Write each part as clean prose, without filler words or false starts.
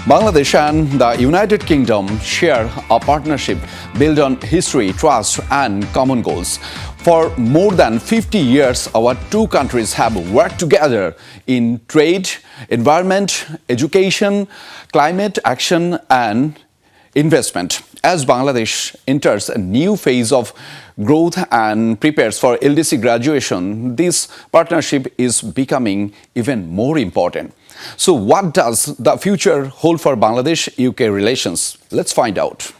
Bangladesh and the United Kingdom share a partnership built on history, trust, and common goals. For more than 50 years, our two countries have worked together in trade, environment, education, climate action, and investment. As Bangladesh enters a new phase of growth and prepares for LDC graduation, this partnership is becoming even more important. So what does the future hold for Bangladesh-UK relations? Let's find out.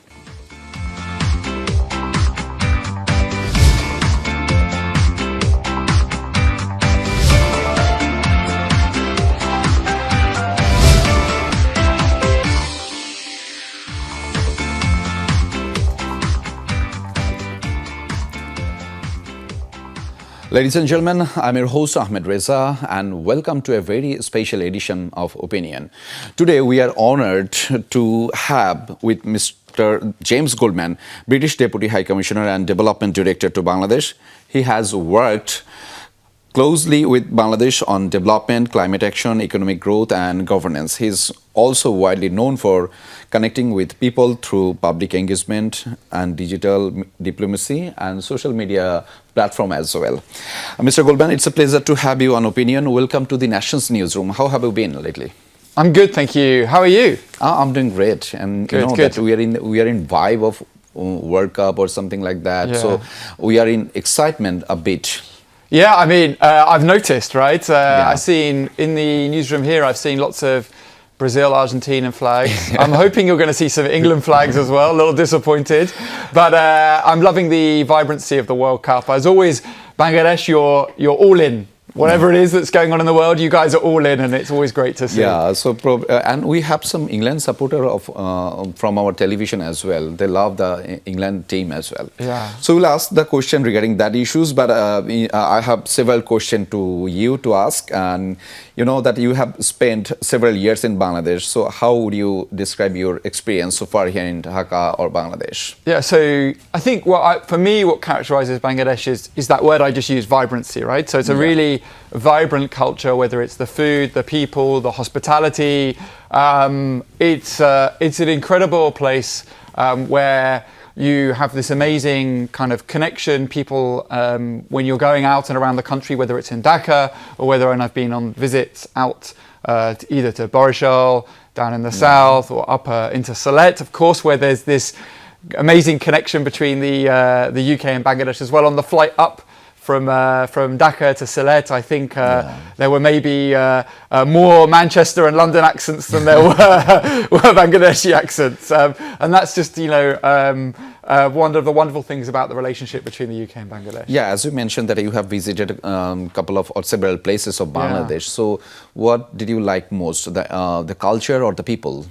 Ladies and gentlemen, I'm your host 𝗥𝗶𝗴𝗵𝘁𝘀 and welcome to a very special edition of Opinion. Today we are honored to have with Mr. James Goldman, British Deputy High Commissioner and Development Director to Bangladesh. He has worked closely with Bangladesh on development, climate action, economic growth and governance. He's also widely known for connecting with people through public engagement and digital diplomacy and social media platform as well. Mr. Goldman, it's a pleasure to have you on Opinion. Welcome to the Nations Newsroom. How have you been lately? I'm good, thank you. How are you? I'm doing great, and good, you know good. that we are in vibe of World Cup or something like that. Yeah. So we are in excitement a bit. Yeah, I mean, I've noticed, right? Yeah. I've seen in the newsroom here, I've seen lots of Brazil, Argentina flags. I'm hoping you're going to see some England flags as well. A little disappointed, but I'm loving the vibrancy of the World Cup. As always, Bangladesh, you're all in. Whatever it is that's going on in the world, you guys are all in, and it's always great to see. Yeah, so and we have some England supporter of from our television as well. They love the England team as well. Yeah. So we'll ask the question regarding that issues, but I have several questions to you to ask, and you know that you have spent several years in Bangladesh. So how would you describe your experience so far here in Dhaka or Bangladesh? Yeah, so I think for me, what characterizes Bangladesh is that word I just used, vibrancy, right? So it's a really vibrant culture, whether it's the food, the people, the hospitality. It's an incredible place where you have this amazing kind of connection. People, when you're going out and around the country, whether it's in Dhaka or whether I've been on visits out either to 𝗤𝗏𝗃𝗃 down in the south or up into 𝗖𝗲𝗃, of course, where there's this amazing connection between the UK and Bangladesh as well. On the flight up from Dhaka to 𝗖𝗲𝗃, I think there were maybe more Manchester and London accents than there were Bangladeshi accents, and that's just one of the wonderful things about the relationship between the UK and Bangladesh. Yeah, as you mentioned that you have visited couple of or several places of Bangladesh. Yeah. So what did you like most, the culture or the people?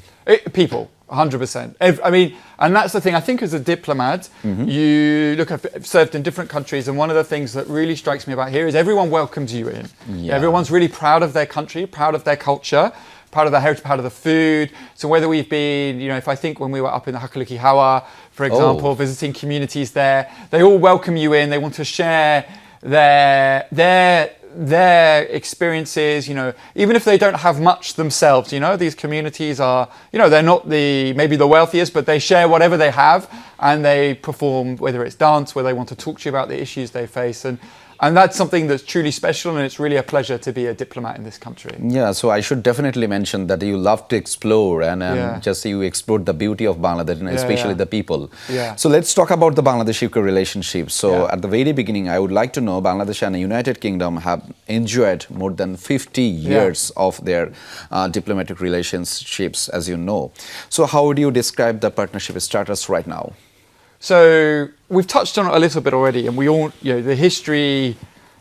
People. 100%. I mean, and that's the thing. I think as a diplomat, you look, I've served in different countries, and one of the things that really strikes me about here is everyone welcomes you in. Yeah. Everyone's really proud of their country, proud of their culture, proud of their heritage, proud of the food. So whether we've been, if I think when we were up in the 𝗥𝗶𝗴𝗵𝘁𝗃𝗃, for example, visiting communities there, they all welcome you in. They want to share their experiences, even if they don't have much themselves, these communities are, they're not maybe the wealthiest, but they share whatever they have and they perform, whether it's dance, where they want to talk to you about the issues they face. And that's something that's truly special, and it's really a pleasure to be a diplomat in this country. Yeah, so I should definitely mention that you love to explore and just you explored the beauty of Bangladesh and especially the people. Yeah. So let's talk about the Bangladesh-UK relationship. So at the very beginning, I would like to know Bangladesh and the United Kingdom have enjoyed more than 50 years of their diplomatic relationships, as you know. So how would you describe the partnership status right now? So we've touched on it a little bit already, and we all, the history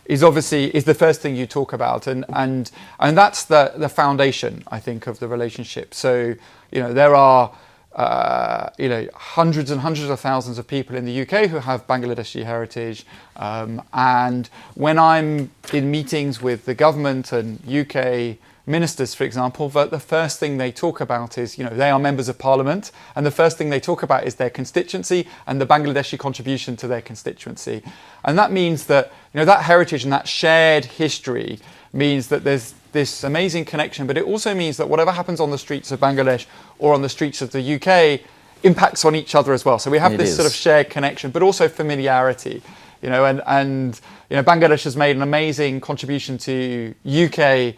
is the first thing you talk about, and that's the foundation, I think, of the relationship. So there are hundreds and hundreds of thousands of people in the UK who have Bangladeshi heritage, and when I'm in meetings with the government and UK ministers, for example, that the first thing they talk about is, they are members of parliament, and the first thing they talk about is their constituency and the Bangladeshi contribution to their constituency. And that means that, that heritage and that shared history means that there's this amazing connection, but it also means that whatever happens on the streets of Bangladesh or on the streets of the UK impacts on each other as well. So we have this sort of shared connection, but also familiarity. And Bangladesh has made an amazing contribution to UK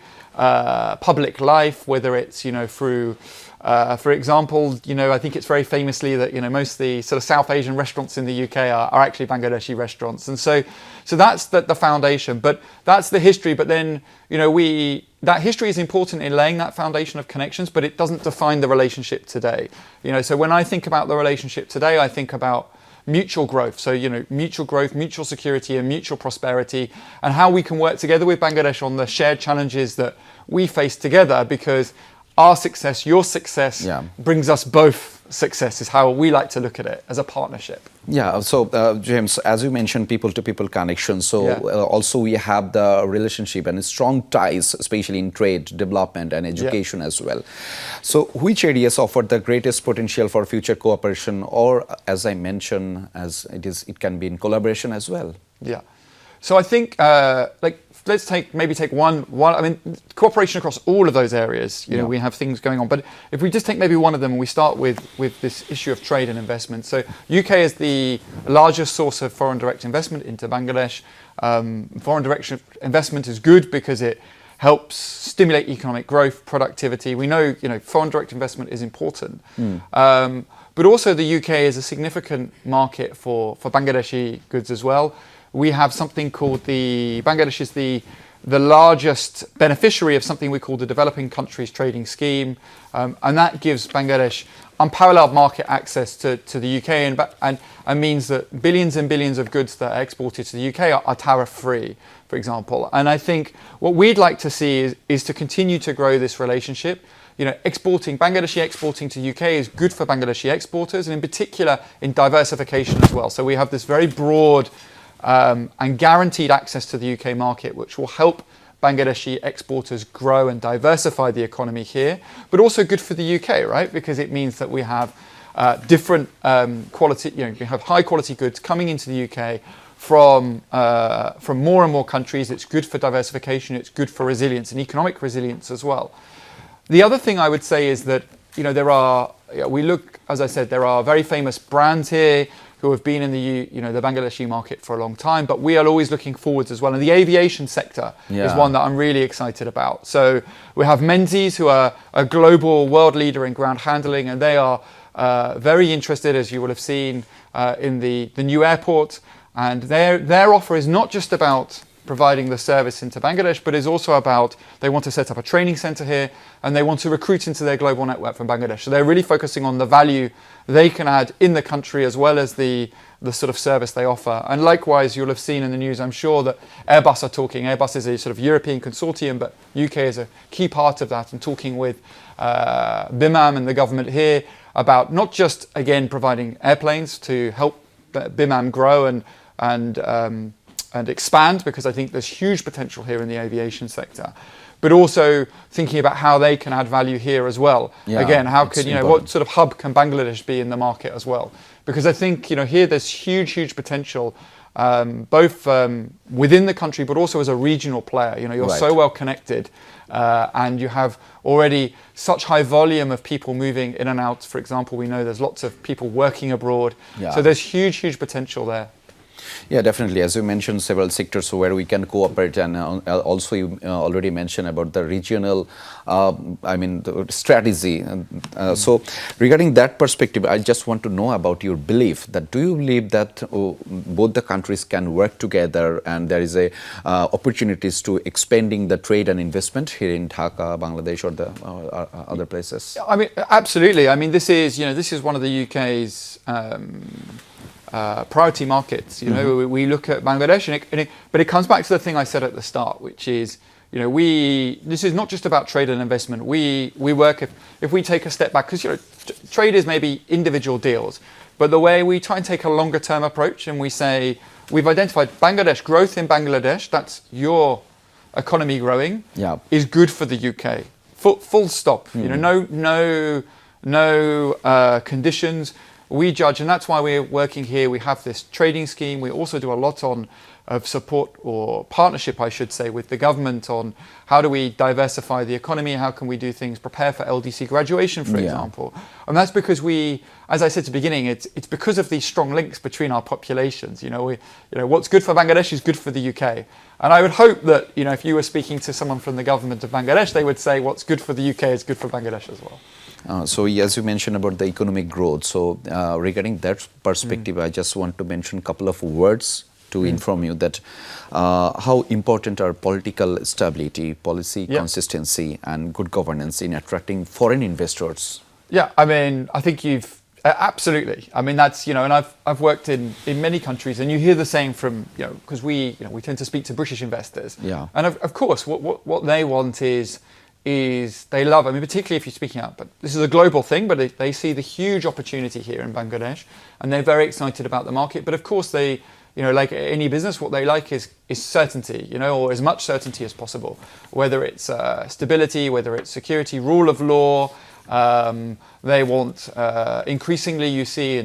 public life, whether it's, through, for example, I think it's very famously that, most of the sort of South Asian restaurants in the UK are actually Bangladeshi restaurants. And so that's the foundation, but that's the history. But then, that history is important in laying that foundation of connections, but it doesn't define the relationship today. So when I think about the relationship today, I think about mutual growth. So, mutual growth, mutual security and mutual prosperity, and how we can work together with Bangladesh on the shared challenges that we face together, because our success, your success brings us both success, is how we like to look at it, as a partnership. Yeah, so James, as you mentioned, people-to-people connection, so also we have the relationship and strong ties, especially in trade, development and education as well. So which areas offer the greatest potential for future cooperation, or as I mentioned, it can be in collaboration as well? Yeah. So I think let's take one. I mean, cooperation across all of those areas. We have things going on. But if we just take maybe one of them, and we start with this issue of trade and investment. So UK is the largest source of foreign direct investment into Bangladesh. Foreign direct investment is good because it helps stimulate economic growth, productivity. We know, foreign direct investment is important. But also the UK is a significant market for Bangladeshi goods as well. We have something called Bangladesh is the largest beneficiary of something we call the Developing Countries Trading Scheme, and that gives Bangladesh unparalleled market access to the UK and means that billions and billions of goods that are exported to the UK are tariff-free, for example. And I think what we'd like to see is to continue to grow this relationship. Bangladeshi exporting to the UK is good for Bangladeshi exporters, and in particular in diversification as well. So we have this very broad and guaranteed access to the UK market, which will help Bangladeshi exporters grow and diversify the economy here, but also good for the UK, right? Because it means that we have different quality, we have high quality goods coming into the UK from more and more countries. It's good for diversification, it's good for resilience and economic resilience as well. The other thing I would say is that, as I said, there are very famous brands here who have been in the Bangladeshi market for a long time, but we are always looking forwards as well. And the aviation sector is one that I'm really excited about. So we have Menzies, who are a global world leader in ground handling, and they are very interested, as you will have seen, in the new airport. And their offer is not just about providing the service into Bangladesh, but is also about, they want to set up a training center here, and they want to recruit into their global network from Bangladesh. So they're really focusing on the value they can add in the country, as well as the sort of service they offer. And likewise, you'll have seen in the news, I'm sure, that Airbus are talking. Airbus is a sort of European consortium, but UK is a key part of that, and talking with 𝗲𝗵𝗵 and the government here about not just, again, providing airplanes to help 𝗲𝗵𝗵 grow and expand, because I think there's huge potential here in the aviation sector, but also thinking about how they can add value here as well. Again, how could, what sort of hub can Bangladesh be in the market as well? Because I think, here there's huge potential, both within the country, but also as a regional player. You're so well connected, and you have already such high volume of people moving in and out. For example, we know there's lots of people working abroad. So there's huge potential there. Yeah, definitely. As you mentioned, several sectors where we can cooperate, and also you already mentioned about the regional, the strategy. So regarding that perspective, I just want to know about your belief that, do you believe that both the countries can work together, and there is opportunities to expanding the trade and investment here in Dhaka, Bangladesh, or the other places? I mean, absolutely. I mean, this is one of the UK's priority markets. We look at Bangladesh, but it comes back to the thing I said at the start, which is, this is not just about trade and investment. We work, if we take a step back, because trade is maybe individual deals, but the way we try and take a longer term approach, and we say, we've identified Bangladesh, growth in Bangladesh, that's your economy growing Yeah. is good for the UK. Full stop. You know, no conditions. We judge, and that's why we're working here. We have this trading scheme. We also do a lot of support or partnership, I should say, with the government on how do we diversify the economy, how can we do things, prepare for LDC graduation, for example. And that's because we, as I said at the beginning, it's because of these strong links between our populations. What's good for Bangladesh is good for the UK. And I would hope that, if you were speaking to someone from the government of Bangladesh, they would say what's good for the UK is good for Bangladesh as well. So as you mentioned about the economic growth, so regarding that perspective, I just want to mention a couple of words to inform you that how important are political stability, policy consistency, and good governance in attracting foreign investors. Yeah, I mean, I think you've absolutely. I mean, that's and I've worked in many countries, and you hear the same from because we tend to speak to British investors. Yeah. And of course, what they want is they love, I mean, particularly if you're speaking out, but this is a global thing, but they see the huge opportunity here in Bangladesh, and they're very excited about the market. But of course, they, like any business, what they like is certainty, or as much certainty as possible, whether it's stability, whether it's security, rule of law. They want, increasingly you see,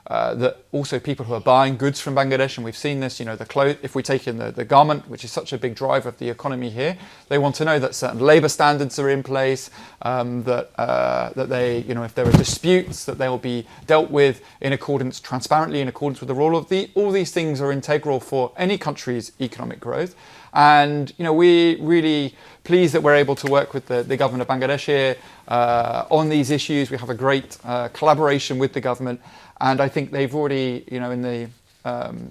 that also people who are buying goods from Bangladesh, and we've seen this, if we take in the garment, which is such a big driver of the economy here, they want to know that certain labour standards are in place, that they, if there are disputes, that they will be dealt with transparently in accordance with the rule of all these things are integral for any country's economic growth. And we're really pleased that we're able to work with the government of Bangladesh here on these issues. We have a great collaboration with the government, and I think they've already,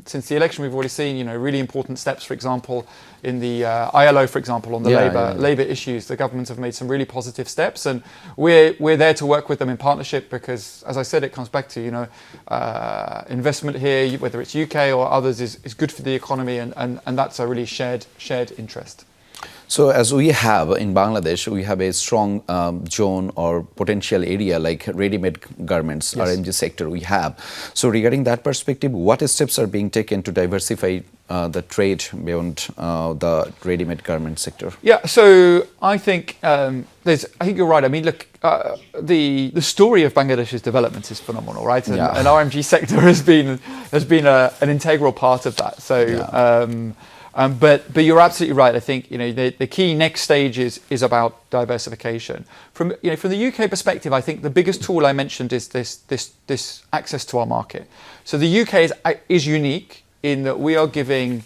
since the election, we've already seen, really important steps. For example, in the ILO, for example, on the labour issues, the governments have made some really positive steps, and we're there to work with them in partnership because, as I said, it comes back to investment here, whether it's UK or others, is good for the economy, and that's a really shared interest. So as we have in Bangladesh, we have a strong zone or potential area like ready-made garments, RMG sector we have. So regarding that perspective, what steps are being taken to diversify the trade beyond the ready-made garment sector? Yeah, so I think I think you're right. I mean, look, the story of Bangladesh's development is phenomenal, right? And RMG sector has been an integral part of that. So. But you're absolutely right. I think the key next stage is about diversification. From the UK perspective, I think the biggest tool I mentioned is this access to our market. So the UK is unique in that we are giving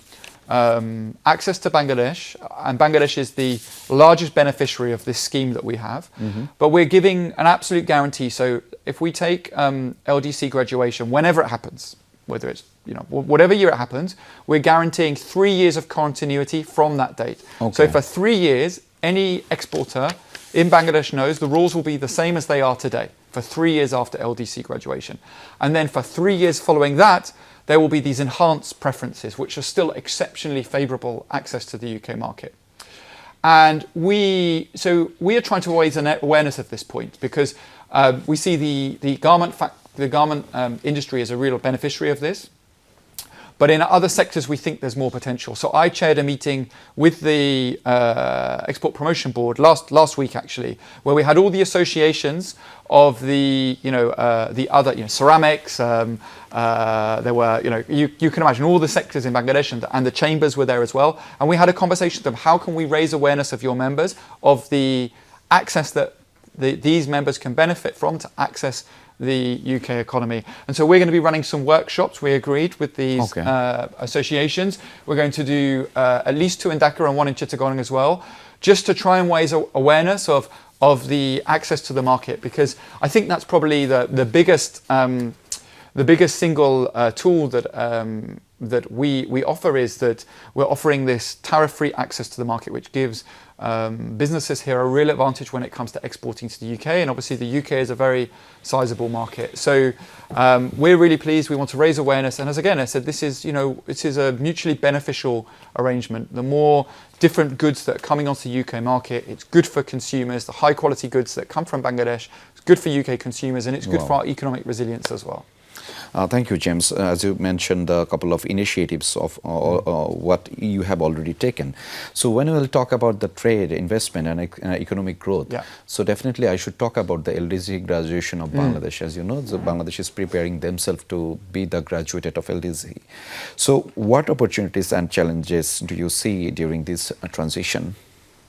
access to Bangladesh, and Bangladesh is the largest beneficiary of this scheme that we have. But we're giving an absolute guarantee. So if we take LDC graduation, whenever it happens, whether it's whatever year it happens, we're guaranteeing 3 years of continuity from that date. Okay. So for 3 years, any exporter in Bangladesh knows the rules will be the same as they are today for 3 years after LDC graduation. And then for 3 years following that, there will be these enhanced preferences, which are still exceptionally favourable access to the UK market. And we are trying to raise an awareness of this point because we see the garment industry is a real beneficiary of this. But in other sectors, we think there's more potential. So I chaired a meeting with the Export Promotion Board last week, actually, where we had all the associations of the other ceramics. There were you can imagine all the sectors in Bangladesh, and the chambers were there as well. And we had a conversation with them. How can we raise awareness of your members of the access that these members can benefit from to access the UK economy? And so we're going to be running some workshops. We agreed with these associations. We're going to do at least 2 in Dhaka and 1 in Chittagong as well, just to try and raise awareness of the access to the market, because I think that's probably the biggest single tool that we offer, is that we're offering this tariff-free access to the market, which gives businesses here a real advantage when it comes to exporting to the UK, and obviously the UK is a very sizable market. So we're really pleased. We want to raise awareness, and as I said, this is a mutually beneficial arrangement. The more different goods that are coming onto the UK market, it's good for consumers. The high quality goods that come from Bangladesh, it's good for UK consumers, and it's good for our economic resilience as well. Thank you, James. As you mentioned, a couple of initiatives of what you have already taken. So when we will talk about the trade, investment and economic growth, so definitely I should talk about the 𝗲𝗔𝐺 graduation of Bangladesh. As you know, Bangladesh is preparing themselves to be the graduate of 𝗲𝗔. So what opportunities and challenges do you see during this transition?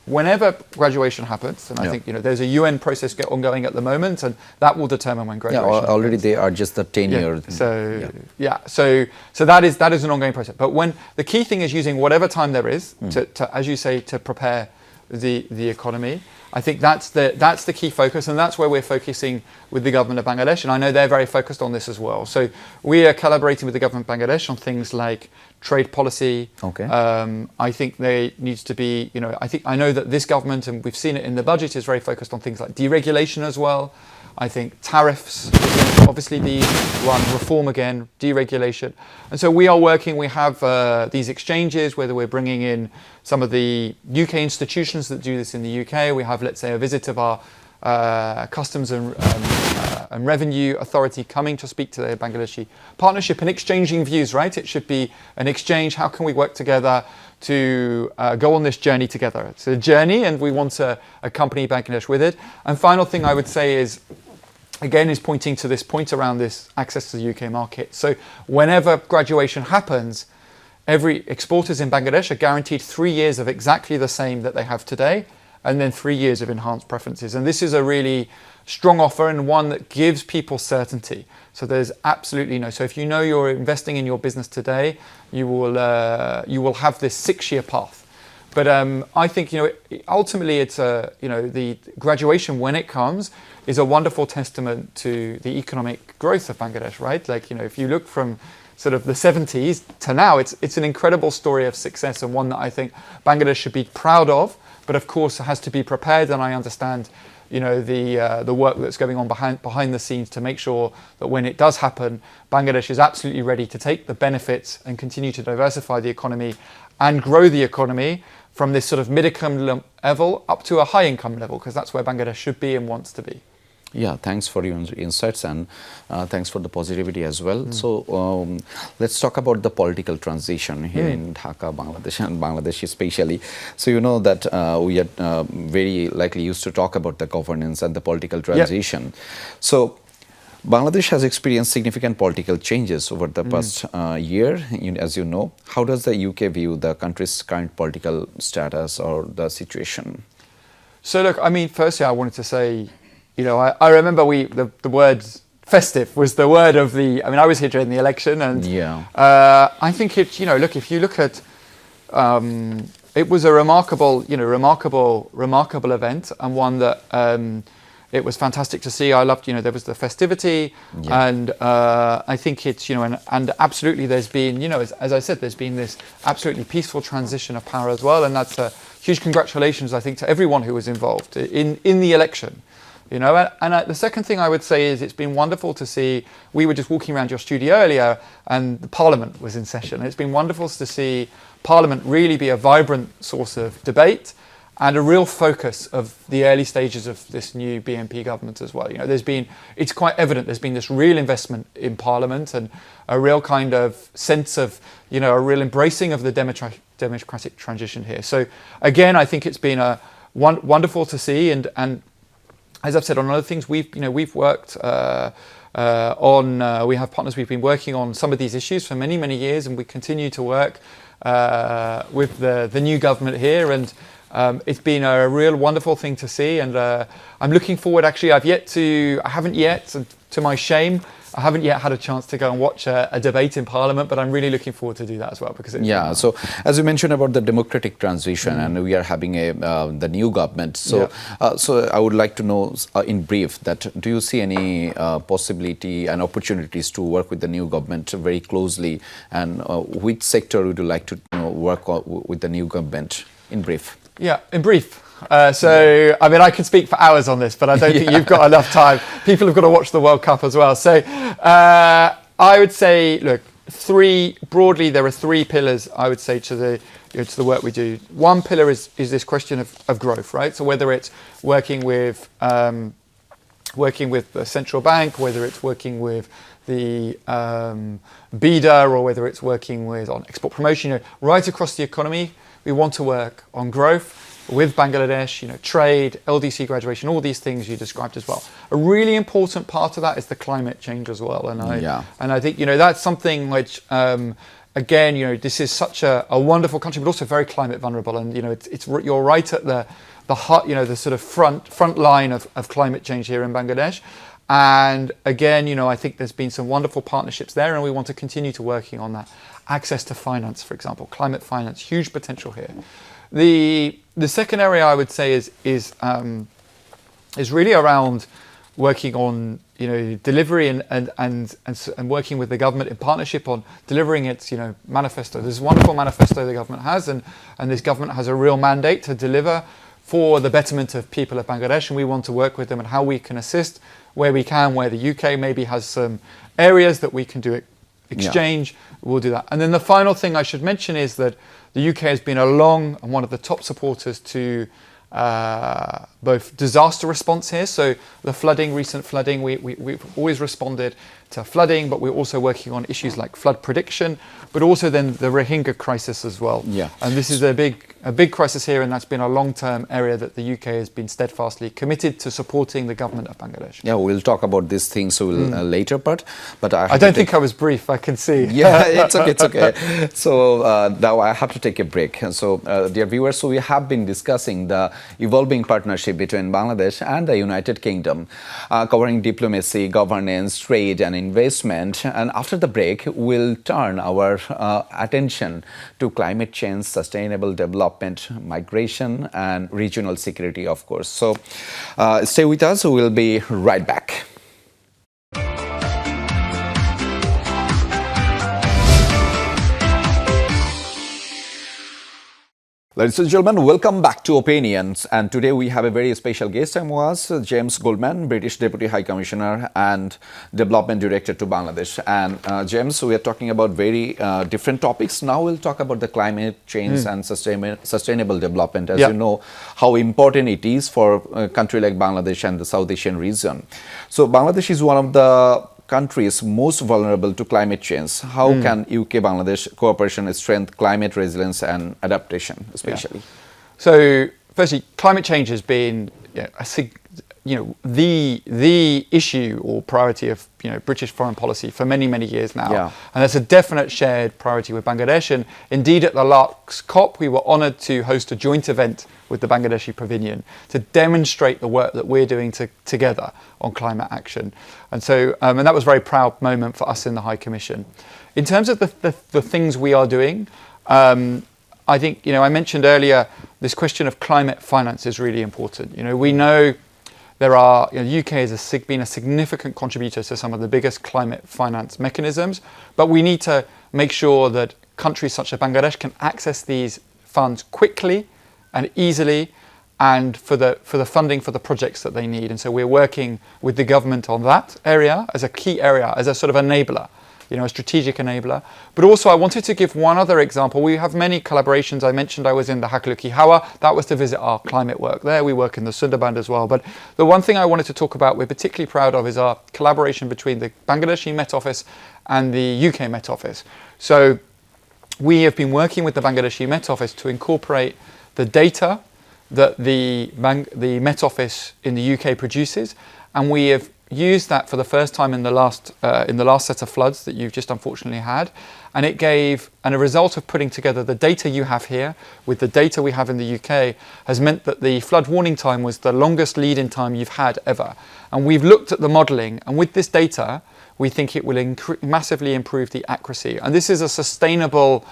Whenever graduation happens, and I think there's a UN process ongoing at the moment, and that will determine when graduation happens. Already they are just the tenure. So that is an ongoing process. But when the key thing is using whatever time there is to as you say, to prepare the economy. I think that's the key focus, and that's where we're focusing with the government of Bangladesh, and I know they're very focused on this as well. So we are collaborating with the government of Bangladesh on things like trade policy. I think there needs to be, I know that this government, and we've seen it in the budget, is very focused on things like deregulation as well. I think tariffs will obviously be one, reform again, deregulation. And so we are working, we have these exchanges, whether we're bringing in some of the UK institutions that do this in the UK. We have, let's say, a visit of our Customs and Revenue Authority coming to speak to the Bangladeshi partnership and exchanging views, right? It should be an exchange. How can we work together to go on this journey together? It's a journey, and we want to accompany Bangladesh with it. And final thing I would say is, again, is pointing to this point around this access to the UK market. So whenever graduation happens, every exporters in Bangladesh are guaranteed 3 years of exactly the same that they have today, and then 3 years of enhanced preferences. And this is a really strong offer, and one that gives people certainty. So there's absolutely no, so if you know you're investing in your business today, you will have this 6-year path. But I think, ultimately it's the graduation, when it comes, is a wonderful testament to the economic growth of Bangladesh, right? Like, if you look from sort of the 70s to now, it's an incredible story of success, and one that I think Bangladesh should be proud of, but of course it has to be prepared. And I understand, the work that's going on behind the scenes to make sure that when it does happen, Bangladesh is absolutely ready to take the benefits and continue to diversify the economy and grow the economy from this sort of mid-income level up to a high-income level, because that's where Bangladesh should be and wants to be. Yeah, thanks for your insights, and thanks for the positivity as well. So let's talk about the political transition here in Dhaka, Bangladesh, and Bangladesh especially. So you know that we are very likely used to talk about the governance and the political transition. So Bangladesh has experienced significant political changes over the past year, as you know. How does the UK view the country's current political status or the situation? So look, I mean, firstly, I wanted to say, I remember the word festive was the word of the, I was here during the election, and I think look, if you look at, it was a remarkable event, and one that it was fantastic to see. I loved, there was the festivity, and I think it's, and absolutely there's been, as I said, there's been this absolutely peaceful transition of power as well, and that's a huge congratulations, I think, to everyone who was involved in the election. And the second thing I would say is it's been wonderful to see, we were just walking around your studio earlier and the Parliament was in session. It's been wonderful to see Parliament really be a vibrant source of debate and a real focus of the early stages of this new BNP government as well. It's quite evident there's been this real investment in Parliament and a real kind of sense of, a real embracing of the democratic transition here. So again, I think it's been wonderful to see, and as I've said on other things, we've worked on, we have partners we've been working on some of these issues for many, many years, and we continue to work with the new government here, and it's been a real wonderful thing to see, and I'm looking forward. Actually, I haven't yet, and to my shame, I haven't yet had a chance to go and watch a debate in Parliament, but I'm really looking forward to do that as well, because it's so as you mentioned about the democratic transition, and we are having the new government. So so I would like to know in brief that do you see any possibility and opportunities to work with the new government very closely, and which sector would you like to work with the new government in brief? Yeah, in brief. I could speak for hours on this, but I don't think you've got enough time. People have got to watch the World Cup as well. So I would say, look, broadly, there are 3 pillars, I would say, to the work we do. One pillar is this question of growth, right? So whether it's working with working with the central bank, whether it's working with the 𝗣𝗲𝗿𝗺, or whether it's working with on export promotion, right across the economy, we want to work on growth with Bangladesh, trade, LDC graduation, all these things you described as well. A really important part of that is the climate change as well. And I think, that's something which, again, this is such a wonderful country, but also very climate vulnerable. And, you're right at the heart, the sort of front line of climate change here in Bangladesh. And again, I think there's been some wonderful partnerships there, and we want to continue to working on that. Access to finance, for example, climate finance, huge potential here. The second area I would say is really around working on delivery and working with the government in partnership on delivering its manifesto. There's a wonderful manifesto the government has, and this government has a real mandate to deliver for the betterment of people of Bangladesh, and we want to work with them and how we can assist where we can, where the UK maybe has some areas that we can do exchange, we'll do that. And then the final thing I should mention is that the UK has been a long and one of the top supporters to both disaster response here. So the recent flooding, we've always responded to flooding, but we're also working on issues like flood prediction, but also then the Rohingya crisis as well. Yeah. And this is a big crisis here, and that's been a long-term area that the UK has been steadfastly committed to supporting the government of Bangladesh. Yeah, we'll talk about these things later, but I don't think I was brief, I can see. Yeah, it's okay. So now I have to take a break. So dear viewers, so we have been discussing the evolving partnership between Bangladesh and the United Kingdom, covering diplomacy, governance, trade and investment. And after the break, we'll turn our attention to climate change, sustainable development, migration and regional security, of course. So stay with us, we'll be right back. Ladies and gentlemen, welcome back to Opinions, and today we have a very special guest. I was James Goldman, British Deputy High Commissioner and Development Director to Bangladesh. And James, we are talking about very different topics. Now we'll talk about the climate change and sustainable development. As you know, how important it is for a country like Bangladesh and the South Asian region. So Bangladesh is one of the countries most vulnerable to climate change. How can UK-Bangladesh cooperation strengthen climate resilience and adaptation, especially? So, firstly, climate change has been the issue or priority of British foreign policy for many years now, and that's a definite shared priority with Bangladesh. And indeed, at the last COP, we were honoured to host a joint event with the Bangladeshi Pavilion to demonstrate the work that we're doing together on climate action. And so, and that was a very proud moment for us in the High Commission. In terms of the things we are doing, I think, I mentioned earlier, this question of climate finance is really important. We know there are, the UK has been a significant contributor to some of the biggest climate finance mechanisms, but we need to make sure that countries such as Bangladesh can access these funds quickly and easily, and for the funding for the projects that they need. And so we're working with the government on that area as a key area, as a sort of enabler, a strategic enabler. But also I wanted to give one other example. We have many collaborations. I mentioned I was in the 𝗥𝗶𝗴𝗵𝘁𝗀𝗃. That was to visit our climate work there. We work in the Sundarbans as well. But the one thing I wanted to talk about we're particularly proud of is our collaboration between the Bangladeshi Met Office and the UK Met Office. So we have been working with the Bangladeshi Met Office to incorporate the data that the Met Office in the UK produces, and we have used that for the first time in the last set of floods that you've just unfortunately had, and a result of putting together the data you have here with the data we have in the UK has meant that the flood warning time was the longest lead-in time you've had ever. And we've looked at the modelling, and with this data we think it will massively improve the accuracy. And this is a sustainable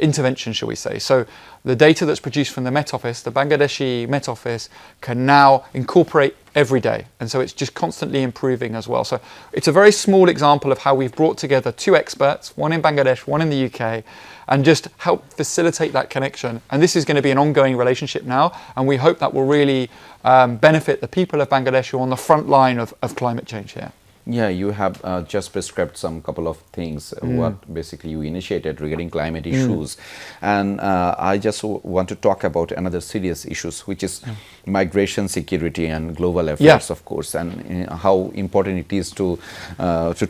intervention, shall we say. So the data that's produced from the Met Office, the Bangladeshi Met Office, can now incorporate every day. And so it's just constantly improving as well. So it's a very small example of how we've brought together two experts, one in Bangladesh, one in the UK, and just help facilitate that connection. And this is going to be an ongoing relationship now, and we hope that will really benefit the people of Bangladesh who are on the front line of climate change here. Yeah, you have just prescribed some couple of things, what basically you initiated regarding climate issues. And I just want to talk about another serious issues, which is migration, security and global affairs, of course, and how important it is to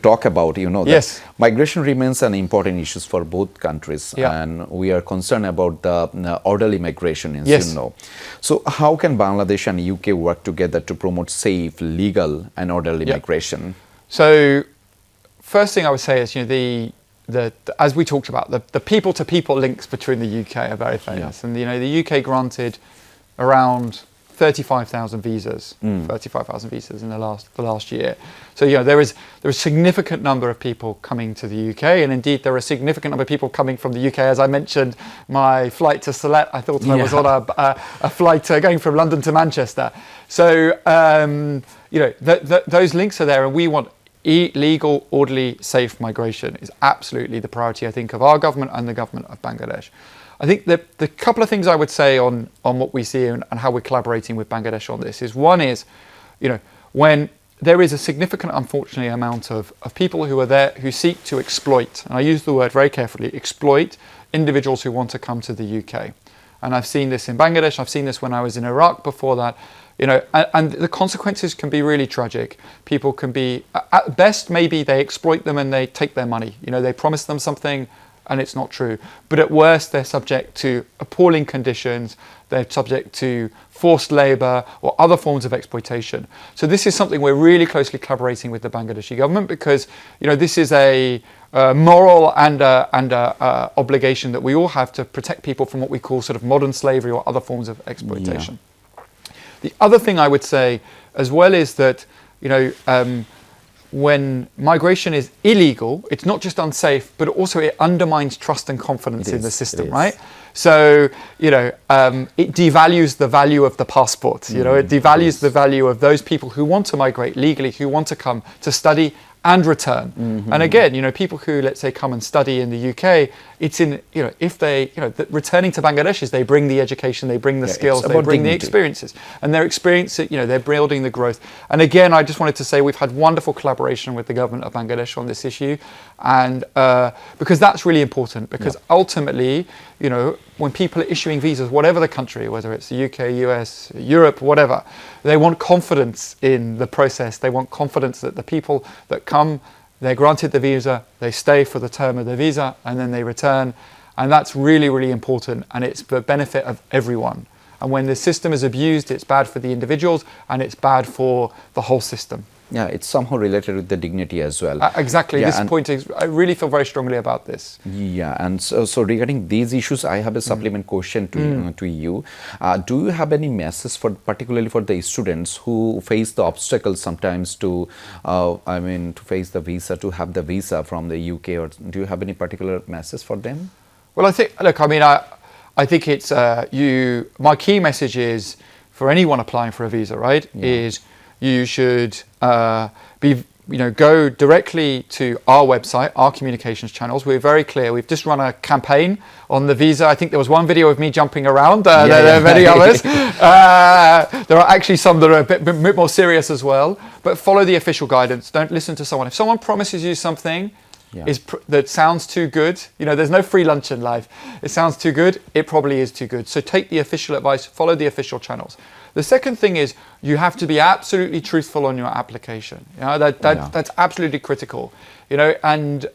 talk about, that migration remains an important issue for both countries. And we are concerned about the orderly migration, as you know. So how can Bangladesh and UK work together to promote safe, legal and orderly migration? So, first thing I would say is, as we talked about, the people-to-people links between the UK are very famous, and the UK granted around 35,000 visas, 35,000 visas in the last year. So there is a significant number of people coming to the UK, and indeed there are a significant number of people coming from the UK. As I mentioned, my flight to Sylhet, I thought I was on a flight going from London to Manchester. So those links are there, and we want legal, orderly, safe migration is absolutely the priority, I think, of our government and the government of Bangladesh. I think the couple of things I would say on what we see and how we're collaborating with Bangladesh on this is, one is, when there is a significant, unfortunately, amount of people who are there who seek to exploit, and I use the word very carefully, exploit individuals who want to come to the UK. And I've seen this in Bangladesh, I've seen this when I was in Iraq before that, and the consequences can be really tragic. People can be, at best, maybe they exploit them and they take their money. They promise them something and it's not true. But at worst, they're subject to appalling conditions. They're subject to forced labor or other forms of exploitation. So this is something we're really closely collaborating with the Bangladeshi government, because this is a moral and obligation that we all have to protect people from what we call sort of modern slavery or other forms of exploitation. The other thing I would say as well is that, when migration is illegal, it's not just unsafe, but also it undermines trust and confidence in the system, right? So, it devalues the value of the passport, it devalues the value of those people who want to migrate legally, who want to come to study and return. And again, people who, let's say, come and study in the UK, it's in, if they, returning to Bangladesh is they bring the education, they bring the skills, they bring the experiences, and their experience, they're building the growth. And again, I just wanted to say we've had wonderful collaboration with the government of Bangladesh on this issue, and because that's really important, because ultimately, when people are issuing visas, whatever the country, whether it's the UK, US, Europe, whatever, they want confidence in the process. They want confidence that the people that come, they're granted the visa, they stay for the term of the visa, and then they return. And that's really, really important, and it's the benefit of everyone. And when the system is abused, it's bad for the individuals, and it's bad for the whole system. Yeah, it's somehow related with the dignity as well. Exactly. This point is, I really feel very strongly about this. Yeah, and so regarding these issues, I have a supplement question to you. Do you have any message particularly for the students who face the obstacles sometimes to face the visa, to have the visa from the UK, or do you have any particular message for them? Well, I think, I think it's my key message is for anyone applying for a visa, right, is you should go directly to our website, our communications channels. We're very clear. We've just run a campaign on the visa. I think there was one video of me jumping around. There are many others. There are actually some that are a bit more serious as well. But follow the official guidance. Don't listen to someone. If someone promises you something that sounds too good, there's no free lunch in life. It sounds too good. It probably is too good. So take the official advice. Follow the official channels. The second thing is you have to be absolutely truthful on your application. That's absolutely critical. And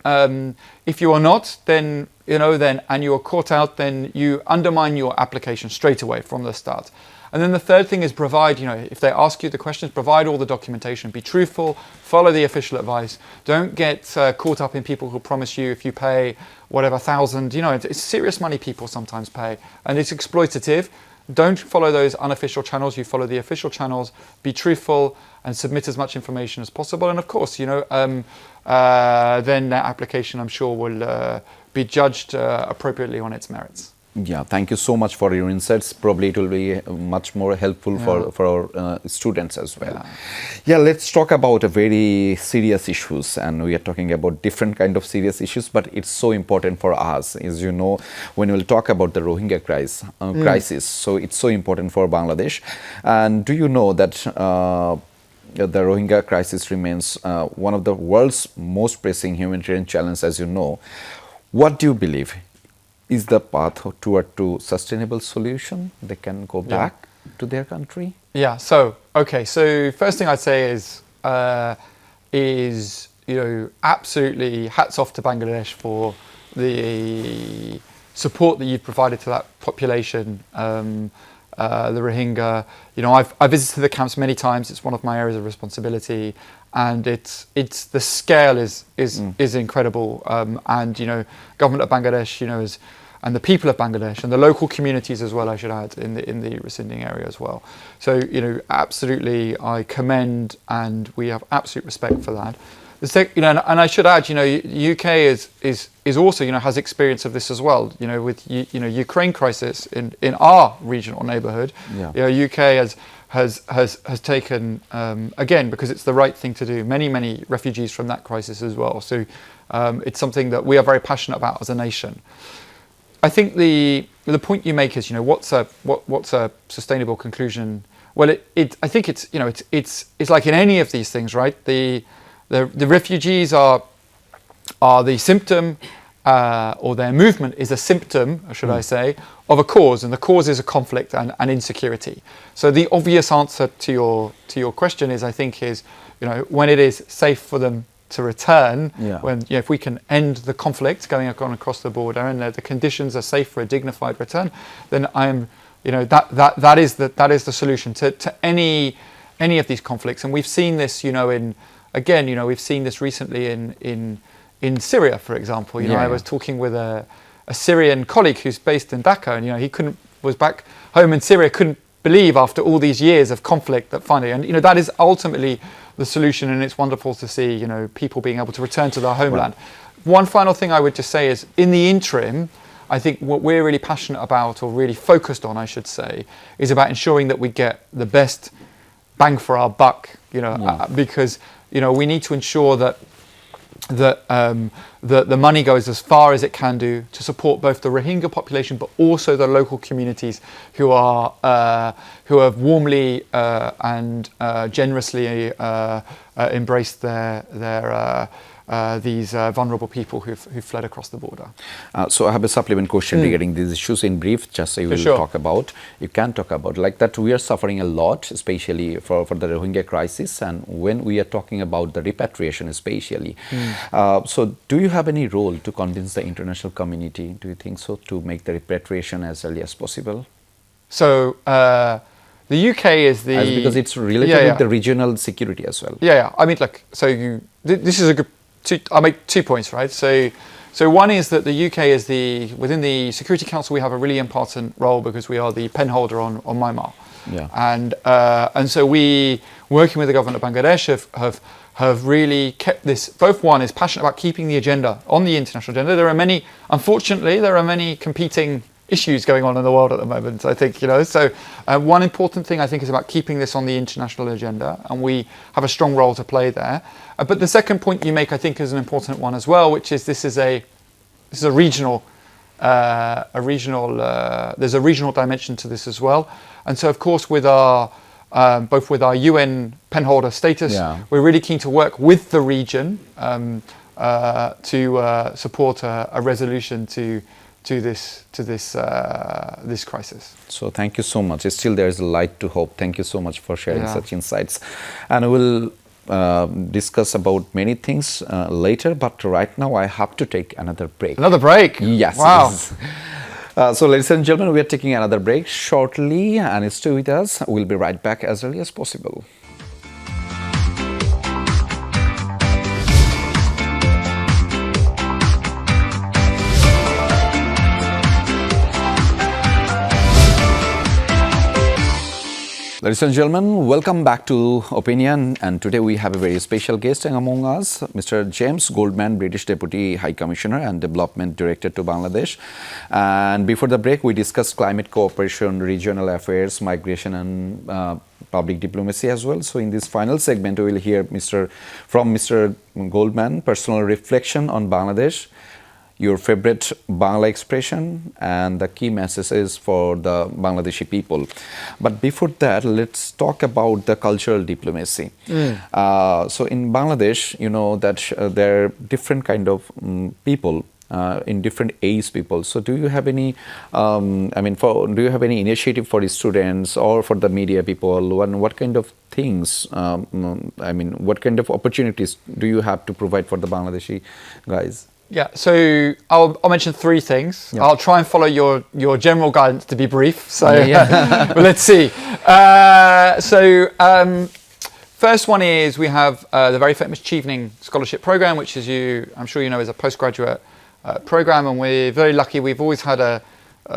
if you are not, then and you are caught out, then you undermine your application straight away from the start. And then the third thing is provide, if they ask you the questions, provide all the documentation. Be truthful, follow the official advice. Don't get caught up in people who promise you if you pay whatever thousand, it's serious money people sometimes pay, and it's exploitative. Don't follow those unofficial channels. You follow the official channels. Be truthful and submit as much information as possible. And of course, then that application, I'm sure, will be judged appropriately on its merits. Yeah, thank you so much for your insights. Probably it will be much more helpful for our students as well. Yeah, let's talk about a very serious issues, and we are talking about different kind of serious issues, but it's so important for us. As you know, when we'll talk about the Rohingya crisis, so it's so important for Bangladesh. And do you know that the Rohingya crisis remains one of the world's most pressing humanitarian challenges, as you know. What do you believe is the path toward to sustainable solution? They can go back to their country? Yeah. So first thing I'd say is absolutely hats off to Bangladesh for the support that you've provided to that population, the Rohingya. I've visited the camps many times. It's one of my areas of responsibility, and it's the scale is incredible. And government of Bangladesh, and the people of Bangladesh and the local communities as well, I should add, in the rescinding area as well. So absolutely, I commend, and we have absolute respect for that. And I should add, UK is also has experience of this as well. With Ukraine crisis in our regional neighbourhood, UK has taken again, because it's the right thing to do, many refugees from that crisis as well. So it's something that we are very passionate about as a nation. I think the point you make is what's a sustainable conclusion? Well, I think it's like in any of these things, right? The refugees are the symptom, or their movement is a symptom, should I say, of a cause, and the cause is a conflict and insecurity. So the obvious answer to your question is, I think, when it is safe for them to return, when if we can end the conflict going on across the border and the conditions are safe for a dignified return, then that is the solution to any of these conflicts. And we've seen this, we've seen this recently in Syria, for example. I was talking with a Syrian colleague who's based in Dhaka, and he was back home in Syria, couldn't believe after all these years of conflict that finally, and that is ultimately the solution, and it's wonderful to see people being able to return to their homeland. One final thing I would just say is, in the interim, I think what we're really passionate about, or really focused on, I should say, is about ensuring that we get the best bang for our buck. Because we need to ensure that the money goes as far as it can do to support both the Rohingya population, but also the local communities who have warmly and generously embraced these vulnerable people who've fled across the border. So I have a supplement question regarding these issues in brief, just so you will talk about. You can talk about like that we are suffering a lot, especially for the Rohingya crisis, and when we are talking about the repatriation especially. So do you have any role to convince the international community, do you think so, to make the repatriation as early as possible? So the UK is because it's related with the regional security as well. I mean, this is a good. I'll make 2 points, right? So one is that the UK is within the Security Council, we have a really important role because we are the pen holder on Myanmar. And so we, working with the government of Bangladesh, have really kept this. Both one is passionate about keeping the agenda on the international agenda. Unfortunately, there are many competing issues going on in the world at the moment, I think, So one important thing, I think, is about keeping this on the international agenda, and we have a strong role to play there. But the second point you make, I think, is an important one as well, which is this is a regional, there's a regional dimension to this as well. And so, of course, with our both with our UN penholder status, we're really keen to work with the region to support a resolution to this crisis. So thank you so much. Still there is a light to hope. Thank you so much for sharing such insights. And we'll discuss about many things later, but right now I have to take another break. Another break? Yes. Wow. So ladies and gentlemen, we are taking another break shortly, and stay with us. We'll be right back as early as possible. Ladies and gentlemen, welcome back to Opinion, and today we have a very special guest among us, Mr. 𝗔𝗯𝗂𝘂𝘁, British Deputy High Commissioner and Development Director to Bangladesh. And before the break, we discussed climate cooperation, regional affairs, migration and public diplomacy as well. So in this final segment, we will hear from Mr. Goldman, personal reflection on Bangladesh, your favorite Bangla expression and the key messages for the Bangladeshi people. But before that, let's talk about the cultural diplomacy. So in Bangladesh, you know that there are different kind of people in different age people. So do you have any, do you have any initiative for the students or for the media people? What kind of things, what kind of opportunities do you have to provide for the Bangladeshi guys? Yeah, so I'll mention three things. Yeah. I'll try and follow your general guidance to be brief. So but let's see. First one is we have the very famous 𝗔𝗯𝗃𝗁 Scholarship Program, which is I'm sure you know is a postgraduate program, and we're very lucky. We've always had a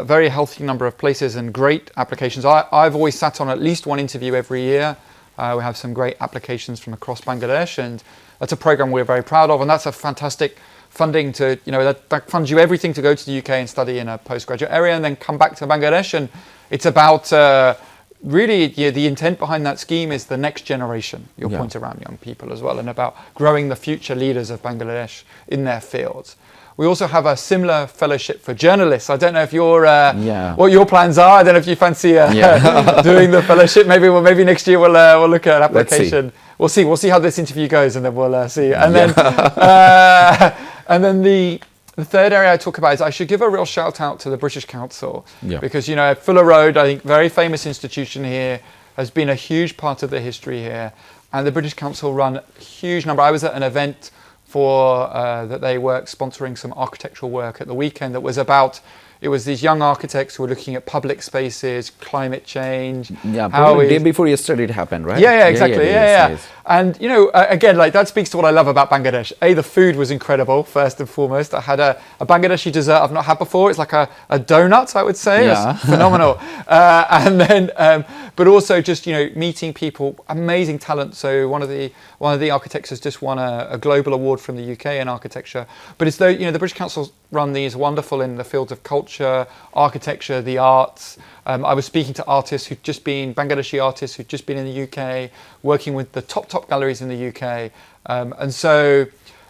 very healthy number of places and great applications. I've always sat on at least one interview every year. We have some great applications from across Bangladesh, and that's a program we're very proud of, and that's a fantastic funding to, that funds you everything to go to the UK and study in a postgraduate area and then come back to Bangladesh. And it's about really the intent behind that scheme is the next generation, your point around young people as well, and about growing the future leaders of Bangladesh in their fields. We also have a similar fellowship for journalists. I don't know if what your plans are. I don't know if you fancy doing the fellowship. Maybe next year we'll look at an application. We'll see how this interview goes, and then we'll see. And then the third area I talk about is I should give a real shout out to the British Council, because Fuller Road, I think, very famous institution here, has been a huge part of the history here, and the British Council run a huge number. I was at an event that they were sponsoring some architectural work at the weekend that was about. It was these young architects who were looking at public spaces, climate change. Yeah, probably the day before yesterday it happened, right? Yeah, exactly. Yes. And again, that speaks to what I love about Bangladesh. The food was incredible, first and foremost. I had a Bangladeshi dessert I've not had before. It's like a donut, I would say. Yeah. It's phenomenal. And then, but also just meeting people, amazing talent. So one of the architects has just won a global award from the UK in architecture. But it's the British Council run these wonderful in the fields of culture, architecture, the arts. I was speaking to Bangladeshi artists who'd just been in the UK, working with the top galleries in the UK. And so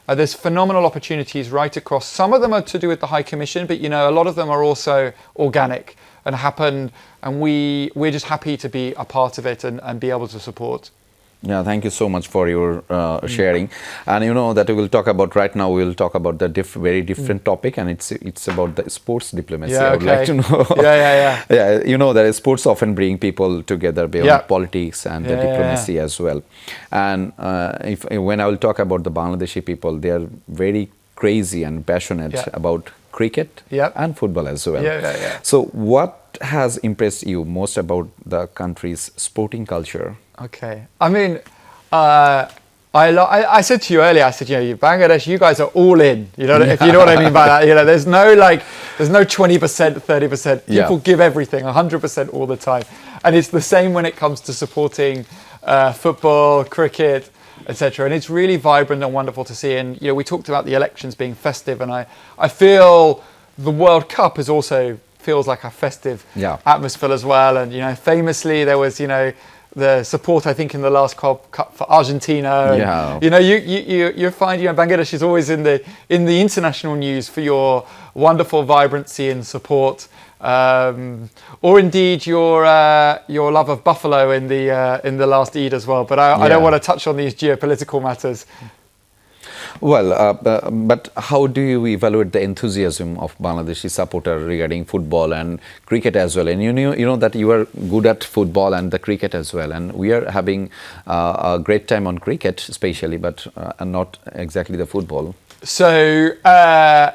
there's phenomenal opportunities right across. Some of them are to do with the High Commission, but a lot of them are also organic and happen. And we're just happy to be a part of it and be able to support. Yeah, thank you so much for your sharing. And that we will talk about right now. We will talk about the very different topic, and it's about the sports diplomacy. Yeah, I would like to know. Yeah. That sports often bring people together beyond politics and the diplomacy as well. And when I will talk about the Bangladeshi people, they are very crazy and passionate about cricket and football as well. So what has impressed you most about the country's sporting culture? Okay. I said to you earlier, I said, Bangladesh, you guys are all in. If you know what I mean by that. There's no 20%, 30%. People give everything, 100% all the time. And it's the same when it comes to supporting football, cricket, etc. And it's really vibrant and wonderful to see. And we talked about the elections being festive, and I feel the World Cup is also feels like a festive atmosphere as well. And famously there was the support, I think, in the last Cup for Argentina. You find Bangladesh is always in the international news for your wonderful vibrancy and support, or indeed your love of buffalo in the last Eid as well. But I don't want to touch on these geopolitical matters. Well, but how do you evaluate the enthusiasm of Bangladeshi supporter regarding football and cricket as well? And you know that you are good at football and the cricket as well, and we are having a great time on cricket, especially, but not exactly the football. So I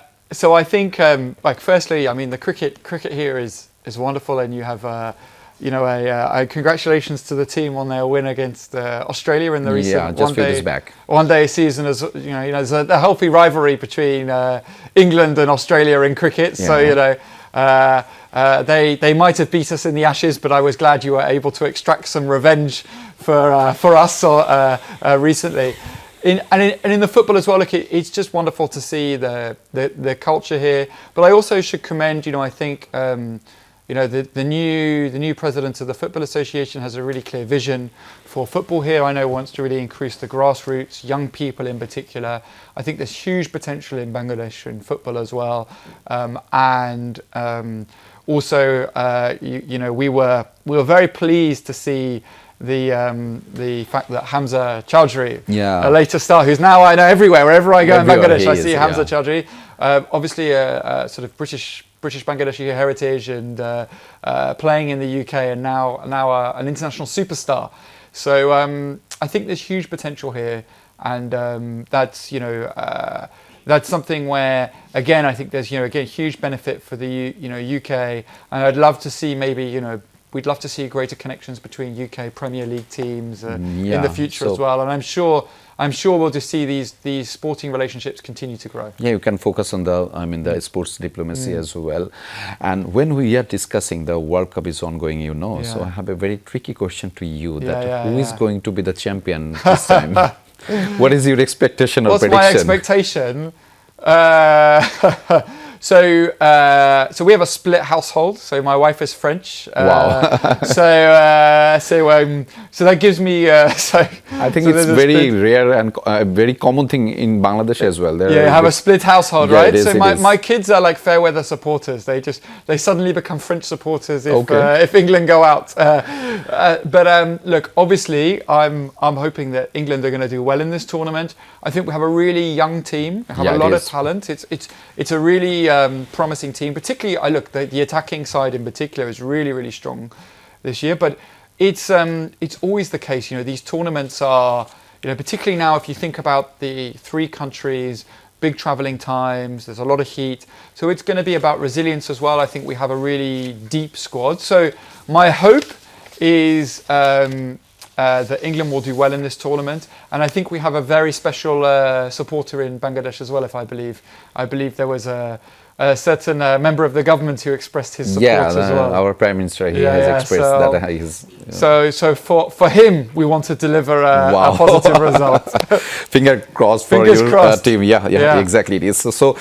think, firstly, the cricket here is wonderful, and you have. Congratulations to the team on their win against Australia in the recent one-day season. As there's a healthy rivalry between England and Australia in cricket. So they might have beat us in the Ashes, but I was glad you were able to extract some revenge for us recently. In the football as well, look, it's just wonderful to see the culture here. But I also should commend, I think. the new president of the Football Association has a really clear vision for football here. I know wants to really increase the grassroots, young people in particular. I think there's huge potential in Bangladesh in football as well, also, we were very pleased to see the fact that 𝗔𝗯𝗃𝗂𝘁𝗂𝗃, a later star who's now I know everywhere, wherever I go in Bangladesh, I see 𝗔𝗯𝗃𝗂𝗁, obviously a sort of British 𝗥𝗶𝗴𝗵𝘁 heritage and playing in the UK and now an international superstar. So I think there's huge potential here, and that's something where, again, I think there's, again, huge benefit for the, UK, and I'd love to see maybe, we'd love to see greater connections between UK Premier League teams in the future as well. And I'm sure we'll just see these sporting relationships continue to grow. Yeah, you can focus on the sports diplomacy as well. And when we are discussing the World Cup is ongoing, so I have a very tricky question to you, that who is going to be the champion this time? What is your expectation or prediction? What's my expectation? So we have a split household. So my wife is French. Wow. So that gives me. I think it's very rare and a very common thing in Bangladesh as well. You have a split household, right? So my kids are like fair weather supporters. They suddenly become French supporters if England go out. But look, obviously, I'm hoping that England are going to do well in this tournament. I think we have a really young team. We have a lot of talent. It's a really promising team. Particularly, the attacking side in particular is really, really strong this year. But it's always the case. These tournaments are, particularly now if you think about the 3 countries, big traveling times, there's a lot of heat. So it's going to be about resilience as well. I think we have a really deep squad. So my hope is that England will do well in this tournament, and I think we have a very special supporter in Bangladesh as well. I believe there was a certain member of the government who expressed his support as well. Our Prime Minister has expressed that he's. So for him, we want to deliver a positive result. Fingers crossed for your team. Yeah, exactly it is. So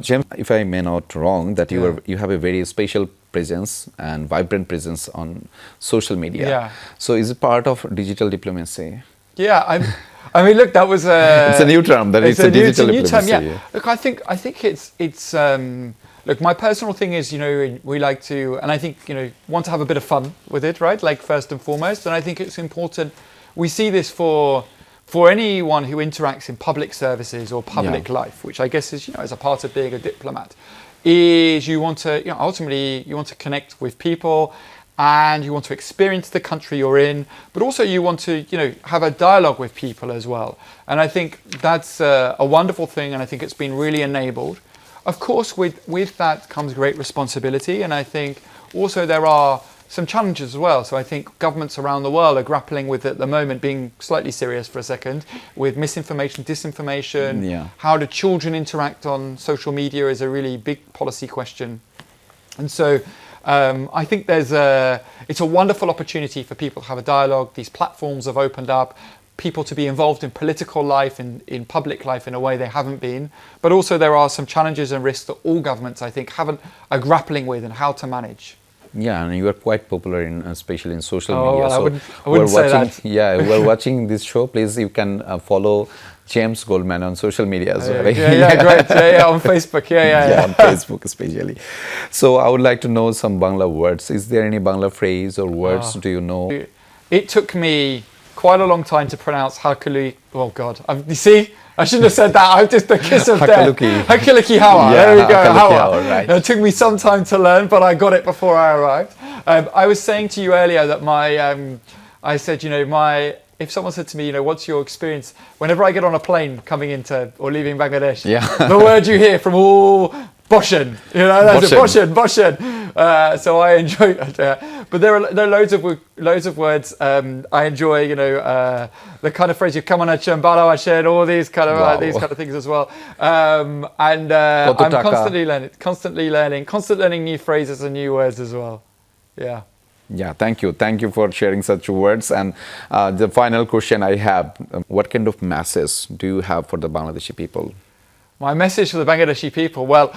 James, if I may not wrong, that you have a very special presence and vibrant presence on social media. Yeah. So is it part of digital diplomacy? Yeah, I mean, look, that was it's a new term. That it's a digital diplomacy. Term, yeah. Look, I think it's look, my personal thing is, we like to, and I think, want to have a bit of fun with it, right? Like first and foremost, and I think it's important. We see this for anyone who interacts in public services or public life, which I guess is, as a part of being a diplomat, is you want to, ultimately you want to connect with people, and you want to experience the country you're in, but also you want to, have a dialogue with people as well. And I think that's a wonderful thing, and I think it's been really enabled. Of course, with that comes great responsibility, and I think also there are some challenges as well. So I think governments around the world are grappling with, at the moment, being slightly serious for a second, with misinformation, disinformation. How do children interact on social media is a really big policy question. And so I think it's a wonderful opportunity for people to have a dialogue. These platforms have opened up people to be involved in political life, in public life in a way they haven't been. But also there are some challenges and risks that all governments, I think, are grappling with and how to manage. Yeah, and you are quite popular especially in social media. Well, I wouldn't say that. Yeah, we're watching this show. Please, you can follow 𝗔𝗯𝗃𝗂𝘁𝗃 on social media as well. Great. On Facebook. On Facebook especially. So I would like to know some Bangla words. Is there any Bangla phrase or words do you know? It took me quite a long time to pronounce 𝗥𝗶𝗴𝗵𝘁𝗀𝗀. Oh God, you see? I shouldn't have said that. I'm just the kiss of death. 𝗥𝗶𝗴𝗵𝗁. There we go. Right. It took me some time to learn, but I got it before I arrived. I was saying to you earlier that I said, if someone said to me, what's your experience? Whenever I get on a plane coming into or leaving Bangladesh, the word you hear from all 𝗏𝗏𝗏𝗏, that's 𝗏𝗏𝗏𝗏𝗏. So I enjoy that. But there are loads of words I enjoy. The kind of phrase you come on a 𝗔𝗯𝗃𝗁𝗃𝗁, all these kind of things as well. And I'm constantly learning new phrases and new words as well. Yeah. Yeah, thank you. Thank you for sharing such words. And the final question I have, what kind of message do you have for the Bangladeshi people? My message for the Bangladeshi people? Well,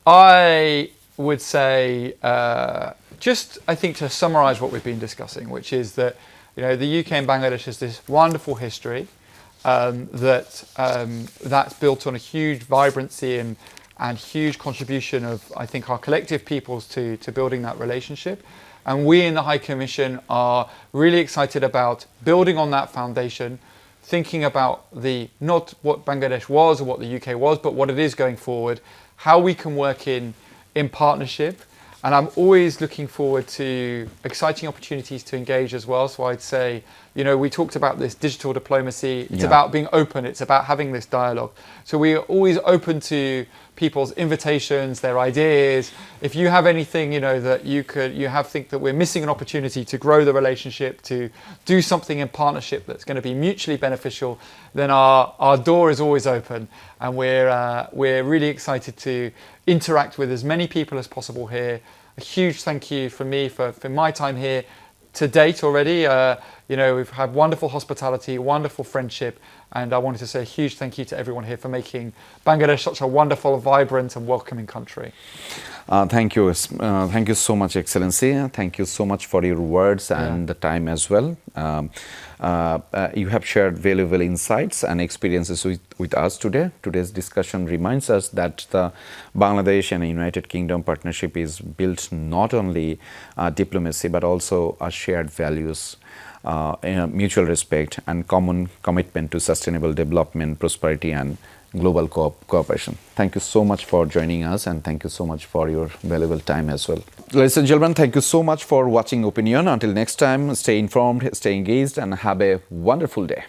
I would say just, I think, to summarise what we've been discussing, which is that the UK and Bangladesh has this wonderful history that's built on a huge vibrancy and huge contribution of, I think, our collective peoples to building that relationship. And we in the High Commission are really excited about building on that foundation, thinking about not what Bangladesh was or what the UK was, but what it is going forward, how we can work in partnership. And I'm always looking forward to exciting opportunities to engage as well. So I'd say, we talked about this digital diplomacy. It's about being open. It's about having this dialogue. So we are always open to people's invitations, their ideas. If you have anything, that think that we're missing an opportunity to grow the relationship, to do something in partnership that's going to be mutually beneficial, then our door is always open. And we're really excited to interact with as many people as possible here. A huge thank you from me for my time here to date already. We've had wonderful hospitality, wonderful friendship, and I wanted to say a huge thank you to everyone here for making Bangladesh such a wonderful, vibrant and welcoming country. Thank you so much, Excellency. Thank you so much for your words and the time as well. You have shared valuable insights and experiences with us today. Today's discussion reminds us that the Bangladesh and United Kingdom partnership is built not only diplomacy but also shared values, mutual respect and common commitment to sustainable development, prosperity and global cooperation. Thank you so much for joining us and thank you so much for your valuable time as well. Ladies and gentlemen, thank you so much for watching Opinion. Until next time, stay informed, stay engaged and have a wonderful day.